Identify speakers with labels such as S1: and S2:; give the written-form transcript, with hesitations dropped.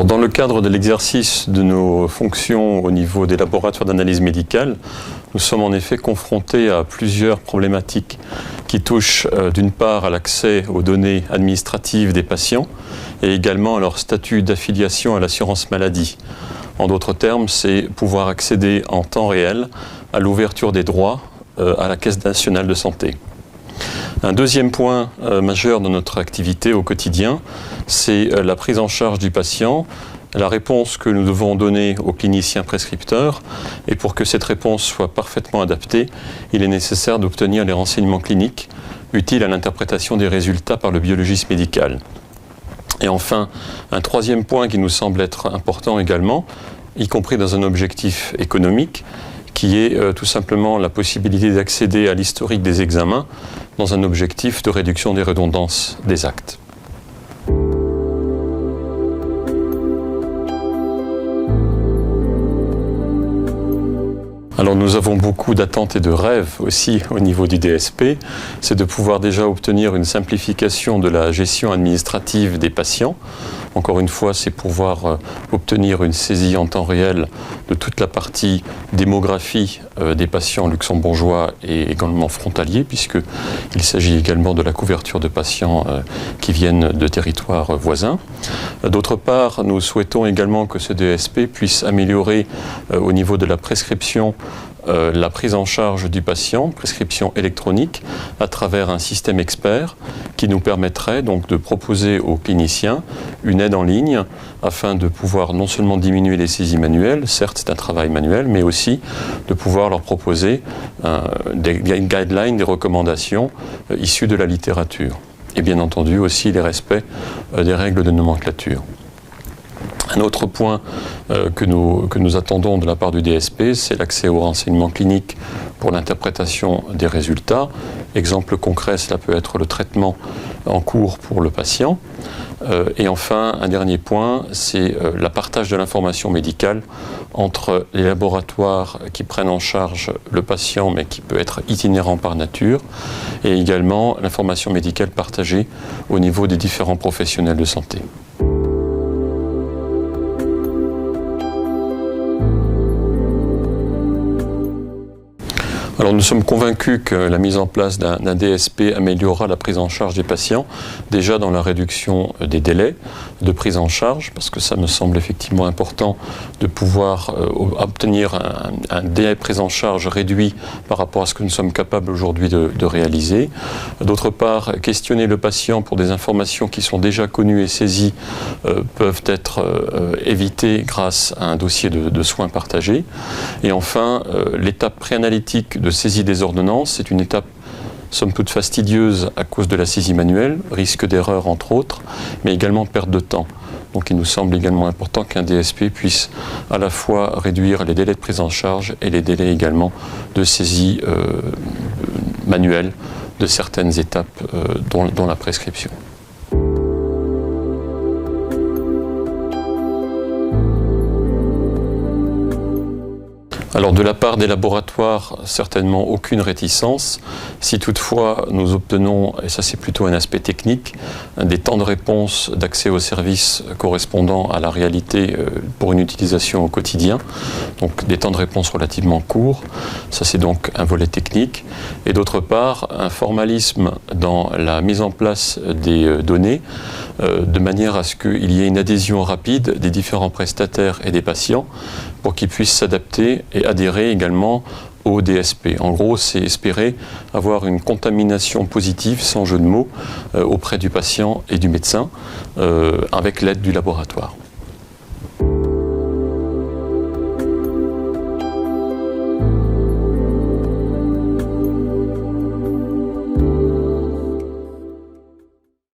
S1: Alors, dans le cadre de l'exercice de nos fonctions au niveau des laboratoires d'analyse médicale, nous sommes en effet confrontés à plusieurs problématiques qui touchent d'une part à l'accès aux données administratives des patients et également à leur statut d'affiliation à l'assurance maladie. En d'autres termes, c'est pouvoir accéder en temps réel à l'ouverture des droits à la Caisse nationale de santé. Un deuxième point majeur de notre activité au quotidien, c'est la prise en charge du patient, la réponse que nous devons donner aux cliniciens prescripteurs. Et pour que cette réponse soit parfaitement adaptée, il est nécessaire d'obtenir les renseignements cliniques utiles à l'interprétation des résultats par le biologiste médical. Et enfin, un troisième point qui nous semble être important également, y compris dans un objectif économique, qui est tout simplement la possibilité d'accéder à l'historique des examens dans un objectif de réduction des redondances des actes. Alors nous avons beaucoup d'attentes et de rêves aussi au niveau du DSP, c'est de pouvoir déjà obtenir une simplification de la gestion administrative des patients. Encore une fois, c'est pouvoir obtenir une saisie en temps réel de toute la partie démographie des patients luxembourgeois et également frontaliers, puisqu'il s'agit également de la couverture de patients qui viennent de territoires voisins. D'autre part, nous souhaitons également que ce DSP puisse améliorer au niveau de la prescription la prise en charge du patient, prescription électronique, à travers un système expert qui nous permettrait donc de proposer aux cliniciens une aide en ligne afin de pouvoir non seulement diminuer les saisies manuelles, certes c'est un travail manuel, mais aussi de pouvoir leur proposer des guidelines, des recommandations issues de la littérature. Et bien entendu aussi les respects des règles de nomenclature. Un autre point que nous attendons de la part du DSP, c'est l'accès aux renseignements cliniques pour l'interprétation des résultats. Exemple concret, cela peut être le traitement en cours pour le patient. Et enfin, un dernier point, c'est le partage de l'information médicale entre les laboratoires qui prennent en charge le patient, mais qui peut être itinérant par nature, et également l'information médicale partagée au niveau des différents professionnels de santé. Alors nous sommes convaincus que la mise en place d'un DSP améliorera la prise en charge des patients, déjà dans la réduction des délais de prise en charge, parce que ça me semble effectivement important de pouvoir obtenir un délai de prise en charge réduit par rapport à ce que nous sommes capables aujourd'hui de réaliser. D'autre part, questionner le patient pour des informations qui sont déjà connues et saisies peuvent être évitées grâce à un dossier de soins partagés. Et enfin, l'étape préanalytique de saisie des ordonnances, c'est une étape somme toute fastidieuse à cause de la saisie manuelle, risque d'erreur entre autres, mais également perte de temps. Donc il nous semble également important qu'un DSP puisse à la fois réduire les délais de prise en charge et les délais également de saisie manuelle de certaines étapes dont la prescription. Alors de la part des laboratoires, certainement aucune réticence. Si toutefois nous obtenons, et ça c'est plutôt un aspect technique, des temps de réponse d'accès aux services correspondant à la réalité pour une utilisation au quotidien, donc des temps de réponse relativement courts, ça c'est donc un volet technique. Et d'autre part, un formalisme dans la mise en place des données, de manière à ce qu'il y ait une adhésion rapide des différents prestataires et des patients pour qu'ils puissent s'adapter et adhérer également au DSP. En gros, c'est espérer avoir une contamination positive, sans jeu de mots, auprès du patient et du médecin, avec l'aide du laboratoire.